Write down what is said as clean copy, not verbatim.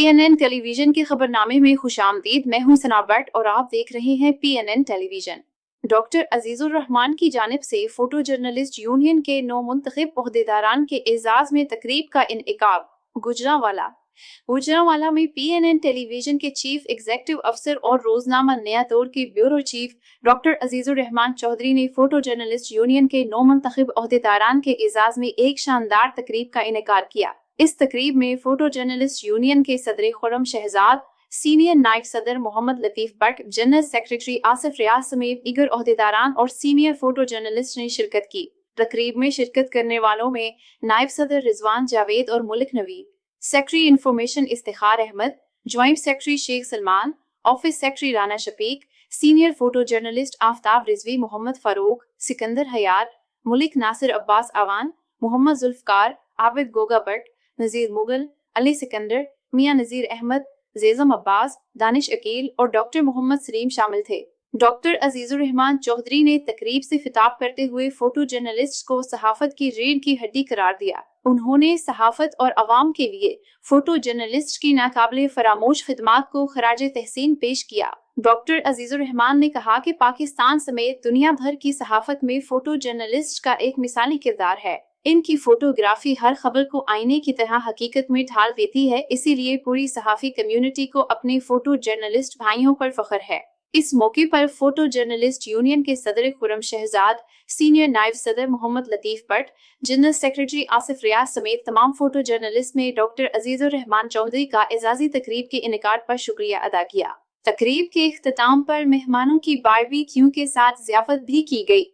PNN television के खबरनामे में खुशामदीद। मैं हूं सना भट्ट और आप देख रहे हैं PNN television. Doctor Azizur Rahman की जानिब से फोटो जर्नलिस्ट यूनियन के 9 मुंतखब ओहदेदारान के एजाज में तकरीब का इनेकाब गुजरांवाला में PNN टेलीविजन के चीफ एग्जीक्यूटिव अफसर और रोजनामा नया दौर के bureau chief doctor Azizur Rahman Chaudhry ने फोटो जर्नलिस्ट यूनियन के 9 मुंतखब ओहदेदारान के एजाज में एक शानदार तकरीब का इनेकार किया। इस तकरीब में फोटो जर्नलिस्ट यूनियन के सदर खुर्रम शहजाद, सीनियर नायब सदर मोहम्मद लतीफ भट्ट, जनरल सेक्रेटरी आसिफ रियाज समेत दीगर ओहदेदारान और सीनियर फोटो जर्नलिस्ट ने शिरकत की। तकरीब में शिरकत करने वालों में नायब सदर रिजवान जावेद और मुल्क Naveed, secretary information Iftikhar Ahmad, joint secretary Sheikh Salman, office secretary Rana Shafiq, senior photo journalist Aftab Rizvi, Mohammad Farooq, Sikandar Hayat, Malik Nasir Abbas Awan, Mohammad Zulfiqar, Abid Goga Bhatt, Nazir Mughal, Ali Sikandar, Mian Nazir Ahmad, जेजम अब्बास, दानिश अकील और डॉक्टर मोहम्मद सलीम शामिल थे। डॉक्टर अजीजुर रहमान चौधरी ने तकरीब से खिताब करते हुए फोटो जर्नलिस्ट को सहाफत की रीढ़ की हड्डी करार दिया। उन्होंने सहाफत और अवाम के लिए फोटो जर्नलिस्ट की नाकाबिले फरामोश खिदमात को खराजे तहसीन पेश किया। डॉक्टर अजीजुर रहमान ने कहा कि पाकिस्तान समेत दुनिया भर की सहाफत में फोटो जर्नलिस्ट का एक मिसाली किरदार है। इनकी फोटोग्राफी हर खबर को आईने की तरह हकीकत में ढाल देती है, इसीलिए पूरी सहाफी कम्युनिटी को अपने फोटो जर्नलिस्ट भाइयों पर फख्र है। इस मौके पर फोटो जर्नलिस्ट यूनियन के सदर खुर्रम शहजाद, सीनियर नायब सदर मोहम्मद लतीफ भट्ट, जनरल सेक्रेटरी आसिफ रियाज समेत तमाम फोटो जर्नलिस्ट ने डॉक्टर अजीजुर रहमान चौधरी का एजाजी तकरीब के इनेकार पर शुक्रिया अदा किया। तकरीब के इख्तिताम पर मेहमानों की बारबेक्यू के साथ ज़ियाफत भी की गई।